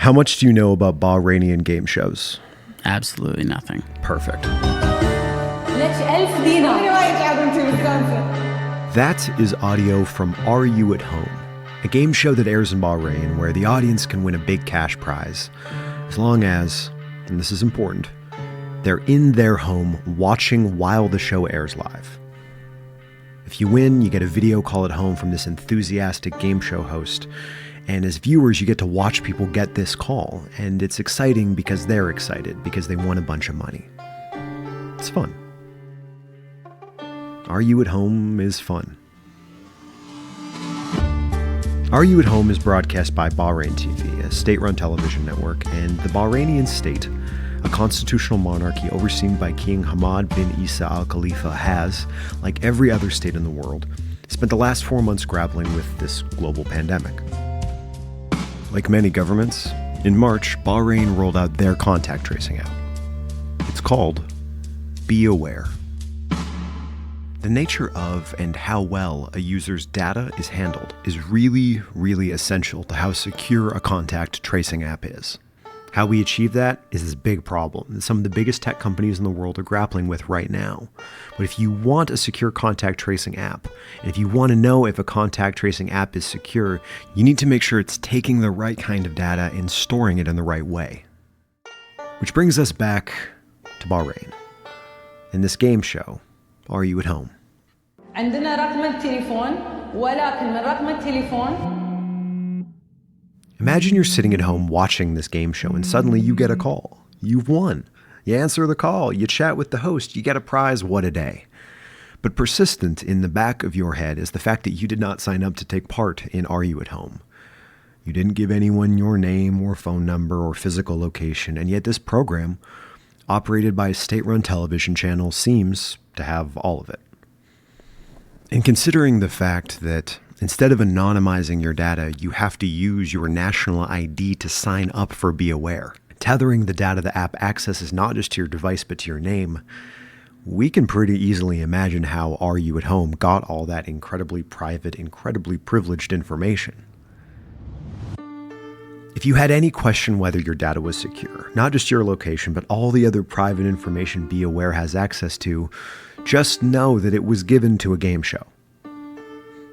How much do you know about Bahraini game shows? Absolutely nothing. Perfect. That is audio from Are You at Home, a game show that airs in Bahrain where the audience can win a big cash prize, as long as, and this is important, they're in their home watching while the show airs live. If you win, you get a video call at home from this enthusiastic game show host, and as viewers, you get to watch people get this call, and it's exciting because they're excited, because they won a bunch of money. It's fun. Are You at Home is fun. Are You at Home is broadcast by Bahraini TV, a state-run television network, and the Bahrainian state, a constitutional monarchy overseen by King Hamad bin Isa Al Khalifa, has, like every other state in the world, spent the last 4 months grappling with this global pandemic. Like many governments, in March, Bahrain rolled out their contact tracing app. It's called Be Aware. The nature of and how well a user's data is handled is really, really essential to how secure a contact tracing app is. How we achieve that is this big problem that some of the biggest tech companies in the world are grappling with right now. But if you want a secure contact tracing app, and if you want to know if a contact tracing app is secure, you need to make sure it's taking the right kind of data and storing it in the right way. Which brings us back to Bahrain. In this game show, Are You at Home? عندنا رقم التليفون ولكن من رقم التليفون. Imagine you're sitting at home watching this game show and suddenly you get a call. You've won. You answer the call, you chat with the host, you get a prize, what a day. But persistent in the back of your head is the fact that you did not sign up to take part in Are You at Home. You didn't give anyone your name or phone number or physical location, and yet this program, operated by a state-run television channel, seems to have all of it. And considering the fact that instead of anonymizing your data, you have to use your national ID to sign up for Be Aware, tethering the data the app accesses not just to your device but to your name, we can pretty easily imagine how Are You at Home got all that incredibly private, incredibly privileged information. If you had any question whether your data was secure, not just your location, but all the other private information Be Aware has access to, just know that it was given to a game show.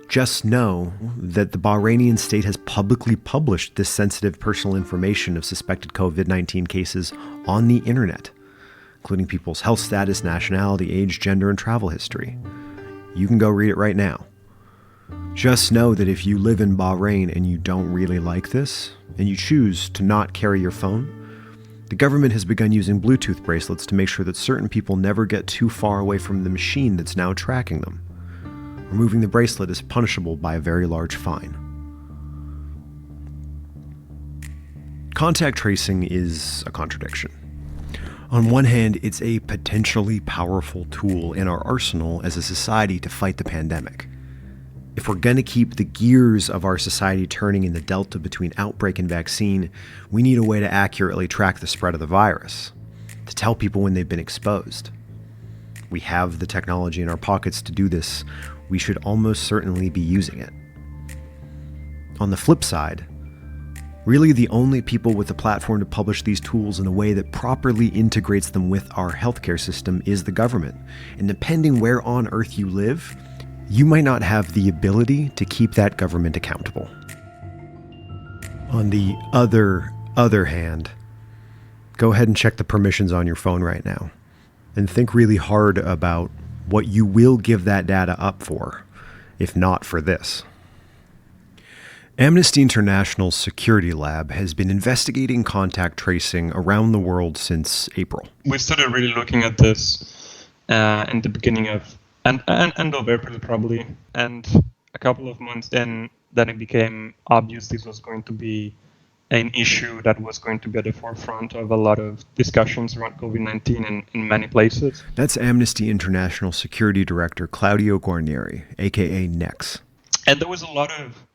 Just know that the Bahrainian state has publicly published this sensitive personal information of suspected COVID-19 cases on the internet, including people's health status, nationality, age, gender, and travel history. You can go read it right now. Just know that if you live in Bahrain and you don't really like this, and you choose to not carry your phone, the government has begun using Bluetooth bracelets to make sure that certain people never get too far away from the machine that's now tracking them. Removing the bracelet is punishable by a very large fine. Contact tracing is a contradiction. On one hand, it's a potentially powerful tool in our arsenal as a society to fight the pandemic. If we're going to keep the gears of our society turning in the delta between outbreak and vaccine, we need a way to accurately track the spread of the virus, to tell people when they've been exposed. We have the technology in our pockets to do this. We should almost certainly be using it. On the flip side, really the only people with the platform to publish these tools in a way that properly integrates them with our healthcare system is the government. And depending where on earth you live, you might not have the ability to keep that government accountable. On the other hand, go ahead and check the permissions on your phone right now and think really hard about what you will give that data up for, if not for this. Amnesty International Security Lab has been investigating contact tracing around the world since April. We started really looking at this in the beginning of end of April probably, and a couple of months then it became obvious this was going to be an issue that was going to be at the forefront of a lot of discussions around COVID-19 in many places. That's Amnesty International Security Director Claudio Guarnieri, aka Nex. And there was a lot of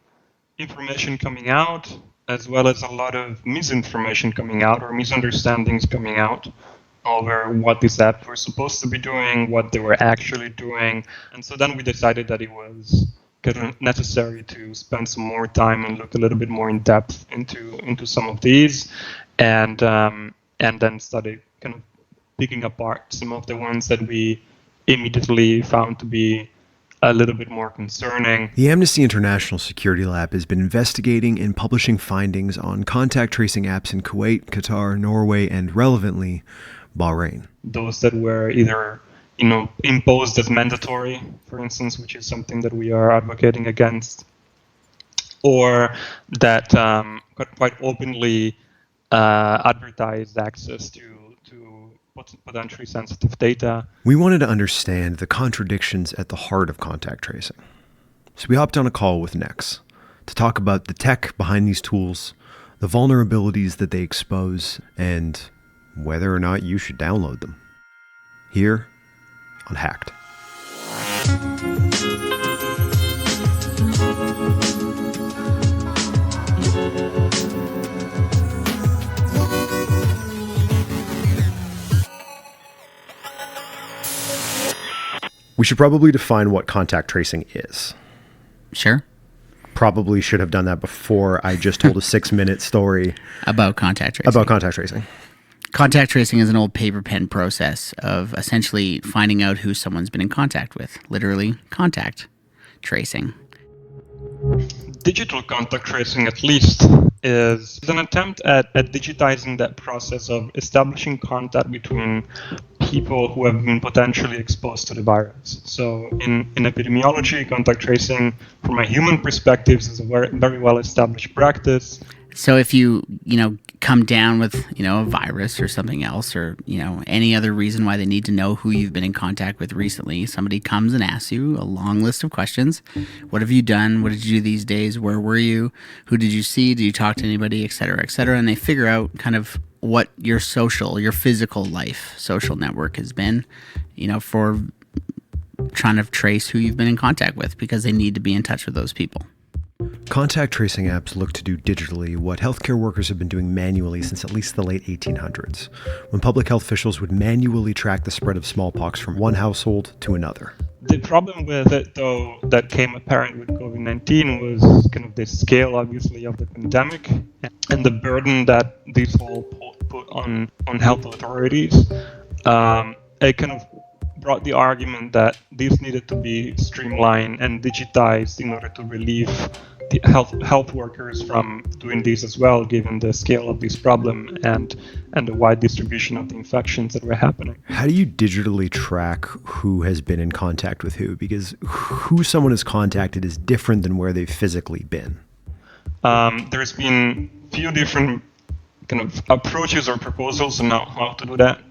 information coming out, as well as a lot of misinformation coming out, or misunderstandings coming out over what these apps were supposed to be doing, what they were actually doing. And so then we decided that it was kind of necessary to spend some more time and look a little bit more in depth into some of these, and then started kind of picking apart some of the ones that we immediately found to be a little bit more concerning. The Amnesty International Security Lab has been investigating and publishing findings on contact tracing apps in Kuwait, Qatar, Norway, and relevantly, Bahrain. Those that were either imposed as mandatory, for instance, which is something that we are advocating against, or that quite openly advertised access to potentially sensitive data. We wanted to understand the contradictions at the heart of contact tracing. So we hopped on a call with Nex to talk about the tech behind these tools, the vulnerabilities that they expose, and whether or not you should download them. Here on Hacked. We should probably define what contact tracing is. Sure. Probably should have done that before I just told a 6-minute story About contact tracing. Contact tracing is an old paper pen process of essentially finding out who someone's been in contact with. Literally, contact tracing. Digital contact tracing, at least, is an attempt at digitizing that process of establishing contact between people who have been potentially exposed to the virus. So in epidemiology, contact tracing, from a human perspective, is a very well-established practice. So if you come down with, a virus or something else, or, any other reason why they need to know who you've been in contact with recently, somebody comes and asks you a long list of questions. What have you done? What did you do these days? Where were you? Who did you see? Did you talk to anybody, et cetera, et cetera? And they figure out kind of what your physical life, social network has been, for trying to trace who you've been in contact with, because they need to be in touch with those people. Contact tracing apps look to do digitally what healthcare workers have been doing manually since at least the late 1800s, when public health officials would manually track the spread of smallpox from one household to another. The problem with it, though, that came apparent with COVID-19 was kind of the scale, obviously, of the pandemic and the burden that this all put on health authorities. It kind of brought the argument that this needed to be streamlined and digitized in order to relieve the health workers from doing this as well, given the scale of this problem and the wide distribution of the infections that were happening. How do you digitally track who has been in contact with who? Because who someone has contacted is different than where they've physically been. There's been few different kind of approaches or proposals on how to do that.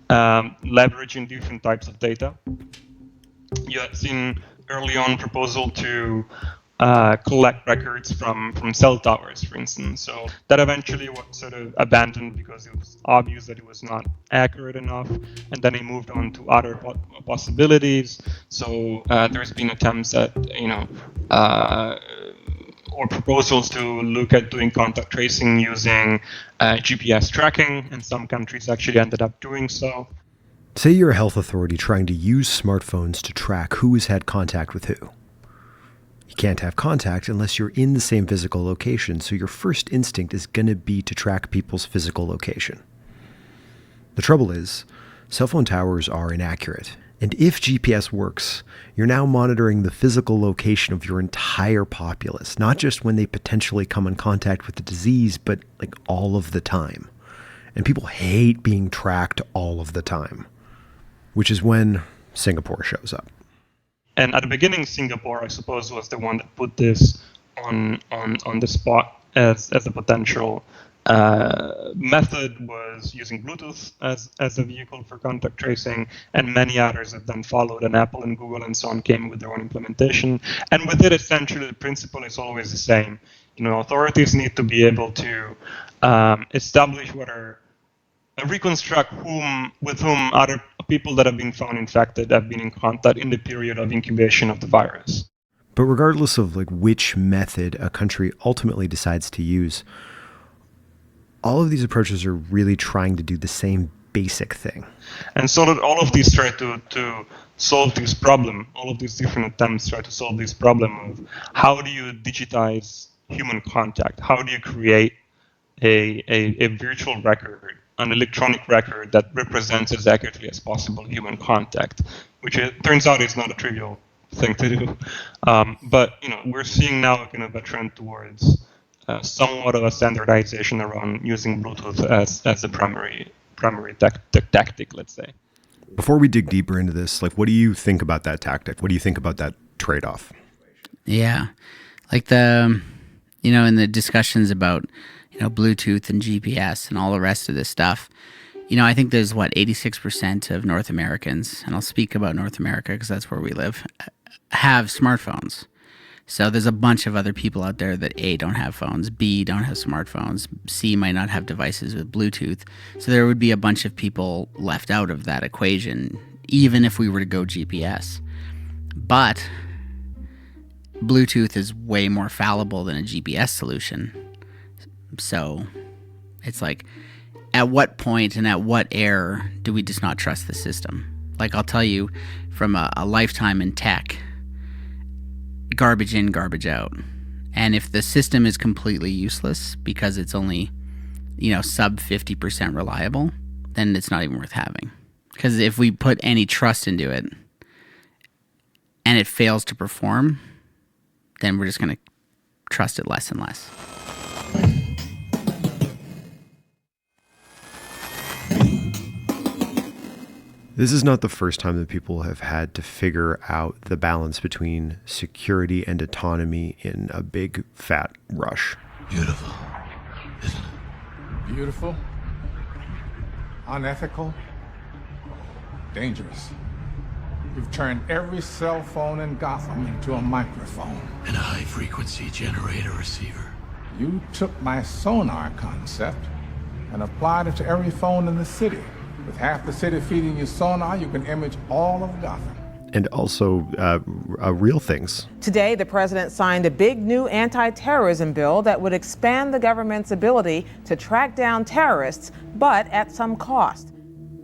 Leveraging different types of data. You have seen early on proposal to collect records from cell towers, for instance. So that eventually was sort of abandoned because it was obvious that it was not accurate enough, and then it moved on to other possibilities. So there's been attempts at or proposals to look at doing contact tracing using GPS tracking, and some countries actually ended up doing so. Say you're a health authority trying to use smartphones to track who has had contact with who. You can't have contact unless you're in the same physical location, so your first instinct is going to be to track people's physical location. The trouble is, cell phone towers are inaccurate. And if GPS works, you're now monitoring the physical location of your entire populace, not just when they potentially come in contact with the disease, but like all of the time. And people hate being tracked all of the time, which is when Singapore shows up. And at the beginning, Singapore, I suppose, was the one that put this on the spot as a potential method, was using Bluetooth as a vehicle for contact tracing, and many others have then followed, and Apple and Google and so on came with their own implementation. And with it, essentially, the principle is always the same. Authorities need to be able to establish reconstruct with whom other people that have been found infected have been in contact in the period of incubation of the virus. But regardless of which method a country ultimately decides to use, all of these approaches are really trying to do the same basic thing. And so that all of these try to solve this problem. All of these different attempts try to solve this problem of how do you digitize human contact? How do you create a virtual record, an electronic record that represents as accurately as possible human contact, which it turns out is not a trivial thing to do. But we're seeing now kind of a trend towards somewhat of a standardization around using Bluetooth as a primary tactic, let's say. Before we dig deeper into this, what do you think about that tactic? What do you think about that trade-off? Yeah, in the discussions about Bluetooth and GPS and all the rest of this stuff, I think there's 86% of North Americans, and I'll speak about North America because that's where we live, have smartphones. So there's a bunch of other people out there that A, don't have phones, B, don't have smartphones, C, might not have devices with Bluetooth. So there would be a bunch of people left out of that equation, even if we were to go GPS. But Bluetooth is way more fallible than a GPS solution. So it's at what point and at what error do we just not trust the system? I'll tell you, from a lifetime in tech, garbage in, garbage out. And if the system is completely useless because it's only, sub 50% reliable, then it's not even worth having. Because if we put any trust into it and it fails to perform, then we're just going to trust it less and less. This is not the first time that people have had to figure out the balance between security and autonomy in a big, fat rush. Beautiful, isn't it? Beautiful, unethical, dangerous. You've turned every cell phone in Gotham into a microphone. And a high-frequency generator receiver. You took my sonar concept and applied it to every phone in the city. With half the city feeding you sonar, you can image all of Gotham. And also real things. Today, the president signed a big new anti-terrorism bill that would expand the government's ability to track down terrorists, but at some cost.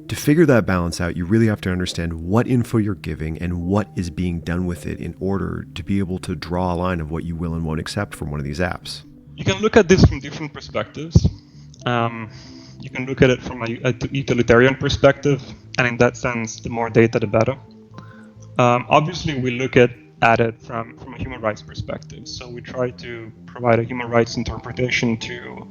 To figure that balance out, you really have to understand what info you're giving and what is being done with it in order to be able to draw a line of what you will and won't accept from one of these apps. You can look at this from different perspectives. You can look at it from a utilitarian perspective, and in that sense, the more data, the better. Obviously, we look at it from a human rights perspective. So we try to provide a human rights interpretation to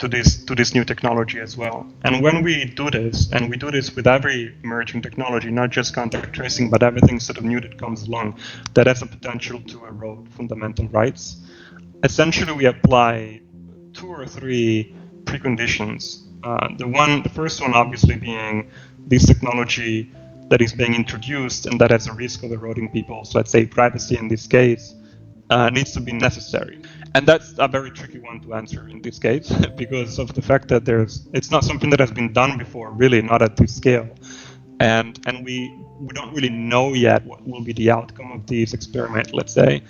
this new technology as well. And when we do this, and we do this with every emerging technology, not just contact tracing, but everything sort of new that comes along, that has a potential to erode fundamental rights. Essentially, we apply 2 or 3 preconditions. The first one obviously being this technology that is being introduced and that has a risk of eroding people's, let's say, privacy in this case, needs to be necessary. And that's a very tricky one to answer in this case because of the fact that it's not something that has been done before, really, not at this scale. And we don't really know yet what will be the outcome of this experiment, let's say.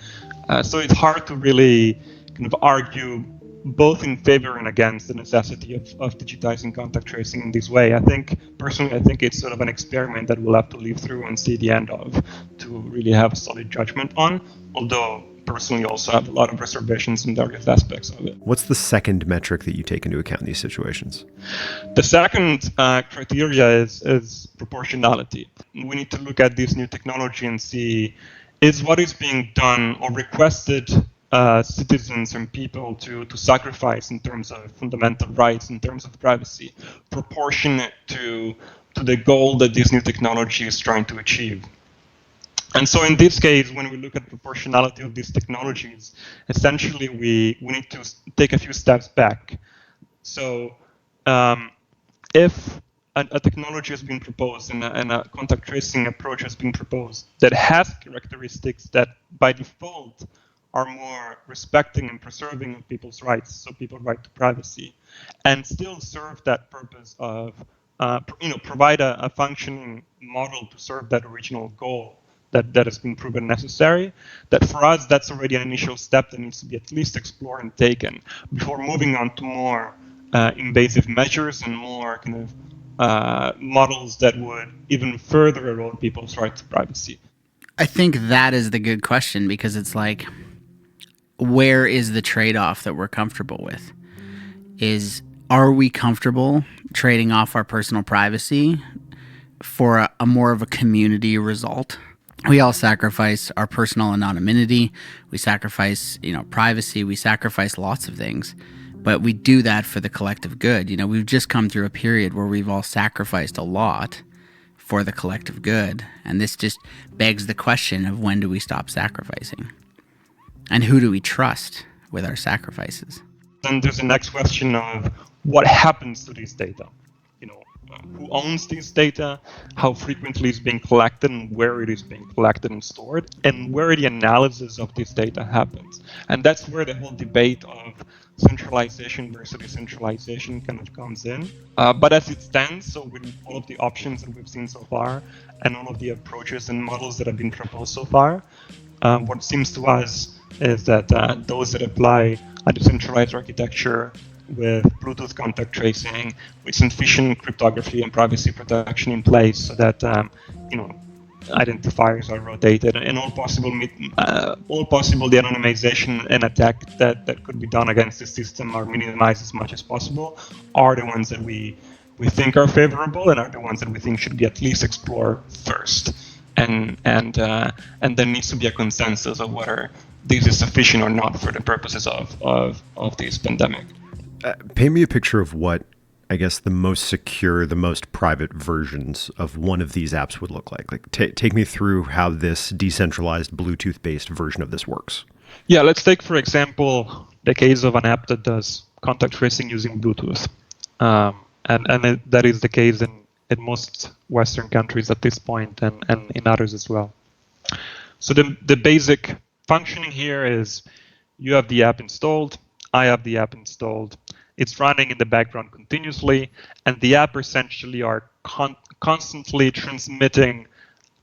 So it's hard to really kind of argue both in favor and against the necessity of digitizing contact tracing in this way. Personally, I think it's sort of an experiment that we'll have to live through and see the end of to really have a solid judgment on, although personally also have a lot of reservations in various aspects of it. What's the second metric that you take into account in these situations? The second criteria is proportionality. We need to look at this new technology and see, is what is being done or requested citizens and people to sacrifice in terms of fundamental rights, in terms of privacy, proportionate to the goal that this new technology is trying to achieve. And so in this case, when we look at proportionality of these technologies, essentially we need to take a few steps back. So if a technology has been proposed and a contact tracing approach has been proposed that has characteristics that by default are more respecting and preserving of people's rights, so people's right to privacy, and still serve that purpose of, provide a functioning model to serve that original goal that has been proven necessary, that for us, that's already an initial step that needs to be at least explored and taken before moving on to more invasive measures and more kind of models that would even further erode people's right to privacy? I think that is the good question, because it's like, where is the trade-off that we're comfortable with? Are we comfortable trading off our personal privacy for a more of a community result? We all sacrifice our personal anonymity. We sacrifice, privacy. We sacrifice lots of things, but we do that for the collective good. We've just come through a period where we've all sacrificed a lot for the collective good. And this just begs the question of, when do we stop sacrificing? And who do we trust with our sacrifices? Then there's the next question of what happens to this data. Who owns this data, how frequently it's being collected, and where it is being collected and stored, and where the analysis of this data happens. And that's where the whole debate of centralization versus decentralization kind of comes in. But as it stands, so with all of the options that we've seen so far, and all of the approaches and models that have been proposed so far, what seems to us is that those that apply a decentralized architecture with Bluetooth contact tracing, with sufficient cryptography and privacy protection in place, so that identifiers are rotated, and all possible de-anonymization and attack that could be done against the system are minimized as much as possible, are the ones that we think are favorable, and are the ones that we think should be at least explored first. And there needs to be a consensus of whether this is sufficient or not for the purposes of this pandemic. Paint me a picture of what, I guess, the most secure, the most private versions of one of these apps would look like. Take me through how this decentralized Bluetooth-based version of this works. Yeah, let's take, for example, the case of an app that does contact tracing using Bluetooth. That is the case in most Western countries at this point, and in others as well. So the basic functioning here is, you have the app installed, I have the app installed, it's running in the background continuously, and the app essentially are constantly transmitting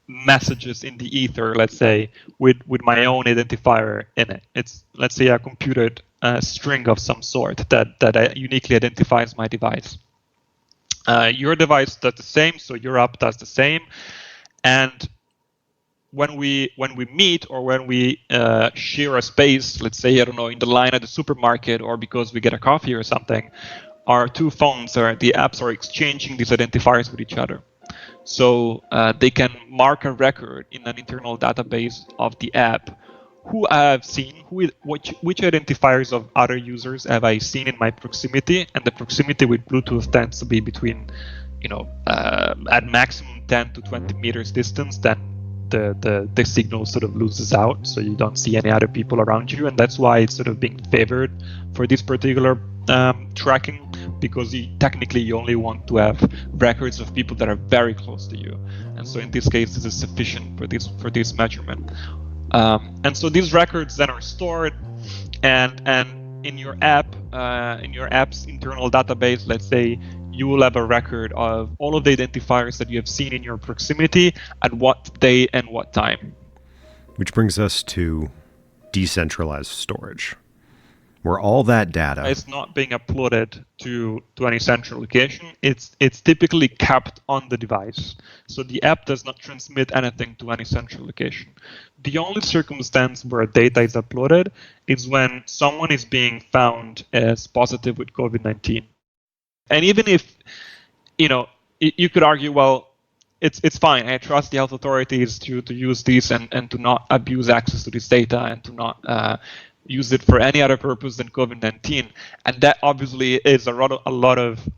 messages in the ether, let's say, with my own identifier in it. It's, let's say, a computed string of some sort that uniquely identifies my device. Your device does the same, so your app does the same. And when we meet, or when we share a space, let's say, I don't know, in the line at the supermarket, or because we get a coffee or something, our two phones, the apps are exchanging these identifiers with each other. So they can mark a record in an internal database of the app. Who I have seen, which identifiers of other users have I seen in my proximity, and the proximity with Bluetooth tends to be between, at maximum 10 to 20 meters distance. Then the signal sort of loses out, so you don't see any other people around you, and that's why it's sort of being favored for this particular tracking, because technically you only want to have records of people that are very close to you, and so in this case this is sufficient for this measurement. And so these records then are stored, and in your app's internal database, let's say, you will have a record of all of the identifiers that you have seen in your proximity at what day and what time. Which brings us to decentralized storage, where all that data is not being uploaded to any central location. It's typically kept on the device. So the app does not transmit anything to any central location. The only circumstance where data is uploaded is when someone is being found as positive with COVID-19. And even if, you could argue, well, it's fine. I trust the health authorities to use this and to not abuse access to this data, and to not use it for any other purpose than COVID-19. And that obviously is a lot of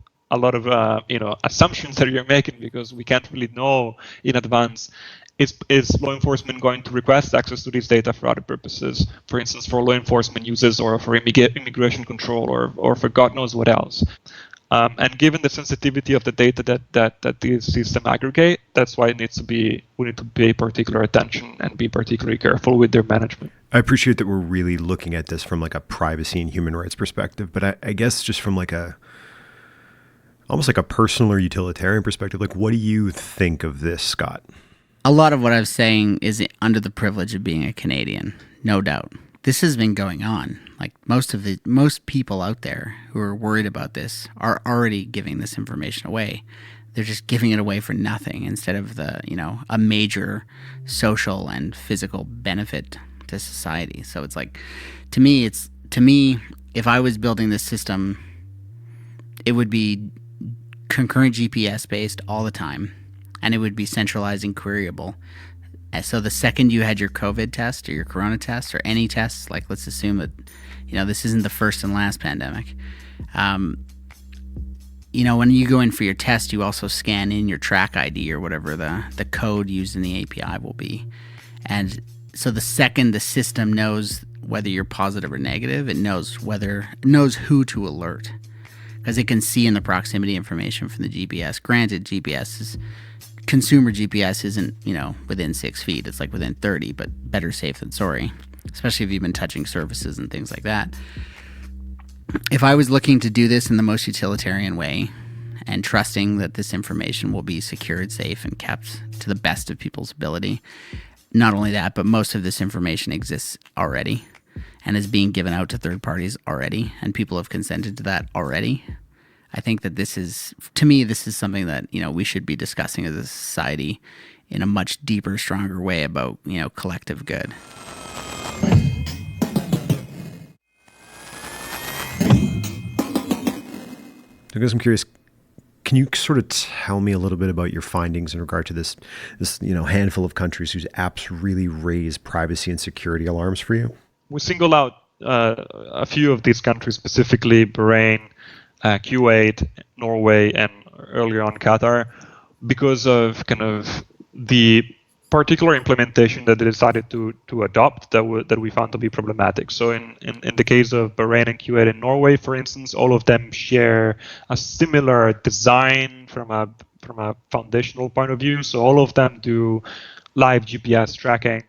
assumptions that you're making, because we can't really know in advance. Is law enforcement going to request access to this data for other purposes? For instance, for law enforcement uses, or for immigration control, or for God knows what else. And given the sensitivity of the data that these systems aggregate, that's why we need to pay particular attention and be particularly careful with their management. I appreciate that we're really looking at this from like a privacy and human rights perspective, but I guess just from like almost like a personal or utilitarian perspective, like, what do you think of this, Scott? A lot of what I'm saying is under the privilege of being a Canadian, no doubt. This has been going on. Like, most people out there who are worried about this are already giving this information away. they're just giving it away for nothing instead of the, a major social and physical benefit to society. So it's like, to me, if I was building this system, it would be concurrent GPS based all the time, and it would be centralized and queryable. And so the second you had your COVID test or your corona test or any tests, like let's assume that, this isn't the first and last pandemic. When you go in for your test, you also scan in your track ID or whatever the code used in the API will be. And so the second the system knows whether you're positive or negative, it knows who to alert, because it can see in the proximity information from the GPS. Granted, consumer GPS isn't, within 6 feet. It's like within 30, but better safe than sorry, especially if you've been touching surfaces and things like that. If I was looking to do this in the most utilitarian way and trusting that this information will be secured, safe, and kept to the best of people's ability, not only that, but most of this information exists already and is being given out to third parties already, and people have consented to that already. I think that this is something that, we should be discussing as a society in a much deeper, stronger way about, collective good. I guess I'm curious, can you sort of tell me a little bit about your findings in regard to this handful of countries whose apps really raise privacy and security alarms for you? We single out a few of these countries, specifically Bahrain, Kuwait, Norway, and earlier on Qatar, because of kind of the particular implementation that they decided to adopt that we found to be problematic. So in the case of Bahrain and Kuwait and Norway, for instance, all of them share a similar design from a foundational point of view. So all of them do live GPS tracking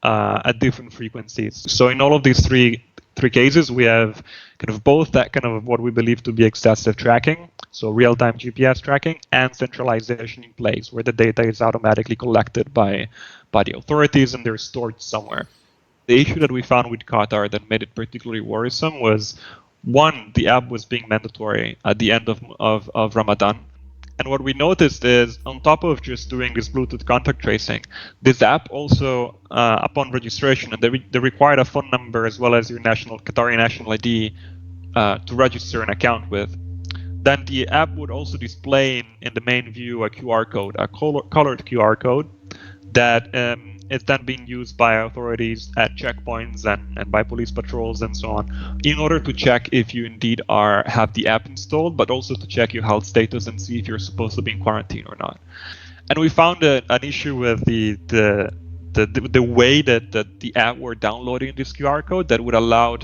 at different frequencies. So in all of these three cases, we have kind of both that kind of what we believe to be excessive tracking, so real-time GPS tracking, and centralization in place, where the data is automatically collected by the authorities and they're stored somewhere. The issue that we found with Qatar that made it particularly worrisome was, one, the app was being mandatory at the end of Ramadan. And what we noticed is, on top of just doing this Bluetooth contact tracing, this app also, upon registration, and they required a phone number as well as your Qatari national ID to register an account with. Then the app would also display in the main view a QR code, a colored QR code that is then being used by authorities at checkpoints and by police patrols and so on, in order to check if you indeed have the app installed, but also to check your health status and see if you're supposed to be in quarantine or not. And we found an issue with the way that the app were downloading this QR code that would allow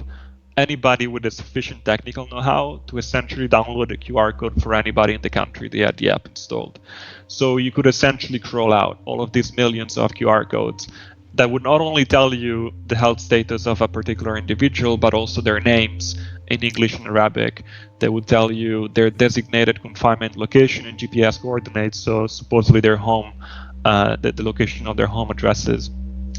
anybody with a sufficient technical know-how to essentially download a QR code for anybody in the country they had the app installed. So you could essentially crawl out all of these millions of QR codes that would not only tell you the health status of a particular individual, but also their names in English and Arabic. They would tell you their designated confinement location and GPS coordinates, so supposedly their home, the location of their home addresses,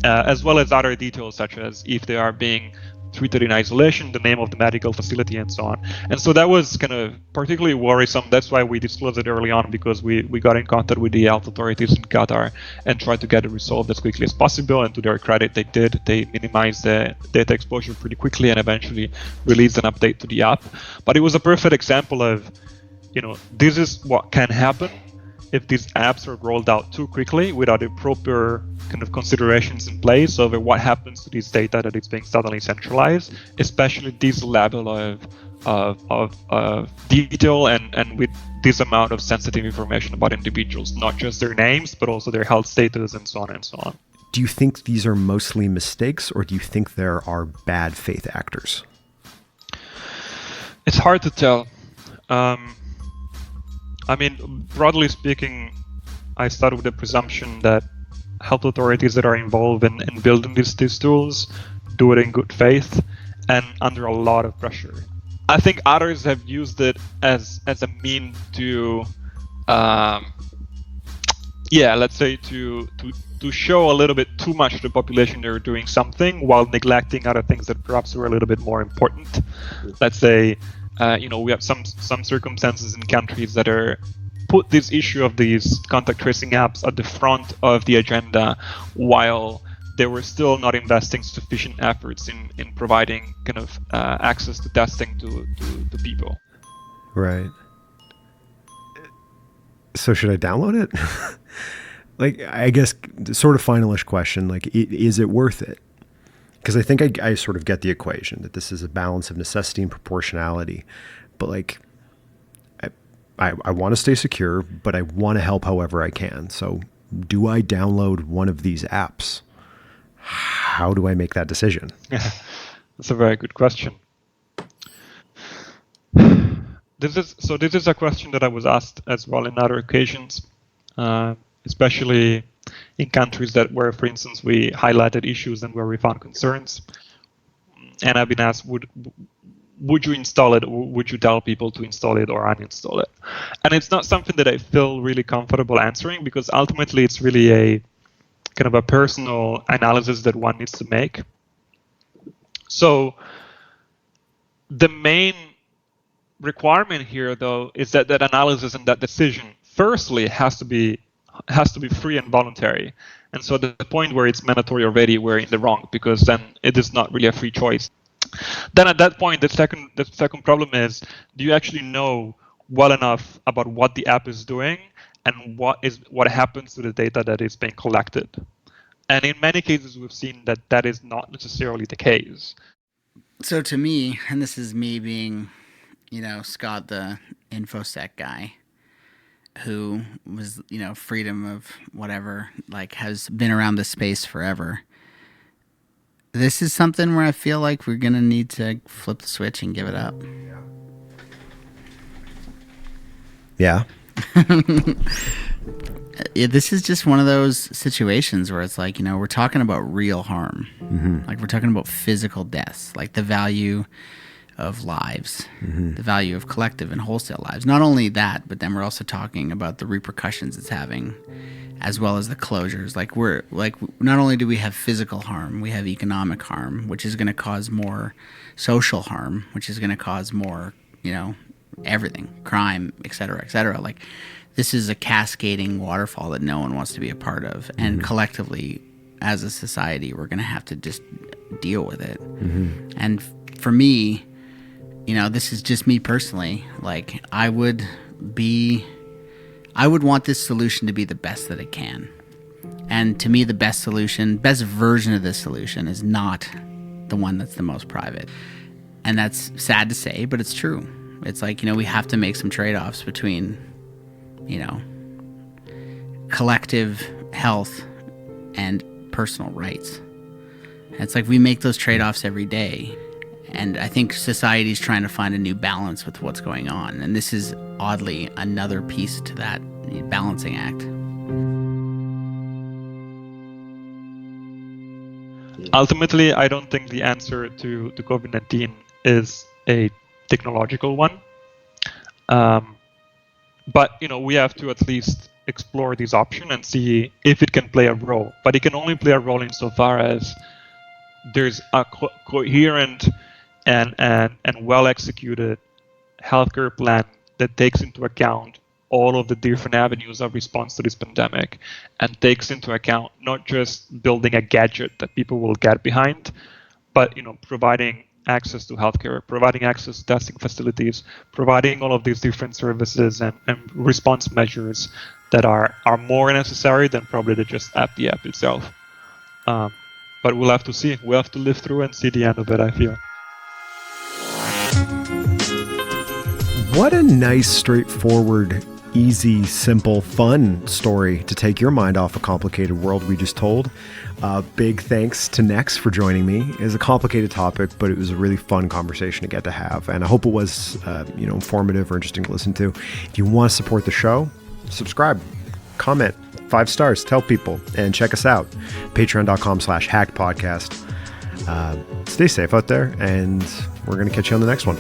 as well as other details such as if they are being treated in isolation, the name of the medical facility, and so on. And so that was kind of particularly worrisome. That's why we disclosed it early on, because we got in contact with the health authorities in Qatar and tried to get it resolved as quickly as possible. And to their credit, they did. They minimized the data exposure pretty quickly and eventually released an update to the app. But it was a perfect example of, this is what can happen if these apps are rolled out too quickly without the proper kind of considerations in place over what happens to this data that is being suddenly centralized, especially this level of detail and with this amount of sensitive information about individuals, not just their names, but also their health status and so on and so on. Do you think these are mostly mistakes, or do you think there are bad faith actors? It's hard to tell. Broadly speaking, I start with the presumption that health authorities that are involved in building these tools do it in good faith and under a lot of pressure. I think others have used it as a mean to, let's say to show a little bit too much to the population they're doing something while neglecting other things that perhaps were a little bit more important. Let's say, we have some circumstances in countries that are put this issue of these contact tracing apps at the front of the agenda, while they were still not investing sufficient efforts in providing kind of access to testing to people. Right. So should I download it? Like, I guess, sort of finalish question, like, is it worth it? Because I think I sort of get the equation, that this is a balance of necessity and proportionality. But, like, I want to stay secure, but I want to help however I can. So do I download one of these apps? How do I make that decision? That's a very good question. This is a question that I was asked as well in other occasions, especially in countries where, for instance, we highlighted issues and where we found concerns. And I've been asked, would you install it, or would you tell people to install it or uninstall it? And it's not something that I feel really comfortable answering, because ultimately it's really a kind of a personal analysis that one needs to make. So the main requirement here, though, is that analysis and that decision firstly has to be free and voluntary. And so the point where it's mandatory already, we're in the wrong, because then it is not really a free choice. Then at that point, the second problem is, do you actually know well enough about what the app is doing and what happens to the data that is being collected? And in many cases, we've seen that is not necessarily the case. So to me, and this is me being, Scott, the InfoSec guy, who was, freedom of whatever, like, has been around this space forever. This is something where I feel like we're going to need to flip the switch and give it up. Yeah. This is just one of those situations where it's like, we're talking about real harm. Mm-hmm. Like, we're talking about physical deaths, like the value of lives, the value of collective and wholesale lives. Not only that, but then we're also talking about the repercussions it's having, as well as the closures. Not only do we have physical harm, we have economic harm, which is going to cause more social harm, which is going to cause more, everything, crime, et cetera, et cetera. Like, this is a cascading waterfall that no one wants to be a part of. And collectively, as a society, we're going to have to just deal with it. Mm-hmm. And for me, this is just me personally. Like, I would want this solution to be the best that it can. And to me, the best version of this solution is not the one that's the most private. And that's sad to say, but it's true. It's like, we have to make some trade-offs between, collective health and personal rights. And it's like we make those trade-offs every day. And I think society's trying to find a new balance with what's going on. And this is, oddly, another piece to that balancing act. Ultimately, I don't think the answer to COVID-19 is a technological one. But, we have to at least explore this option and see if it can play a role. But it can only play a role insofar as there's a coherent and well-executed healthcare plan that takes into account all of the different avenues of response to this pandemic, and takes into account not just building a gadget that people will get behind, but providing access to healthcare, providing access to testing facilities, providing all of these different services and response measures that are more necessary than probably just the app itself. But we'll have to see. We'll have to live through and see the end of it, I feel. What a nice, straightforward, easy, simple, fun story to take your mind off a complicated world we just told. Big thanks to Nex for joining me. It was a complicated topic, but it was a really fun conversation to get to have. And I hope it was informative or interesting to listen to. If you want to support the show, subscribe, comment, 5 stars, tell people, and check us out. Patreon.com/hackedpodcast. Stay safe out there, and we're going to catch you on the next one.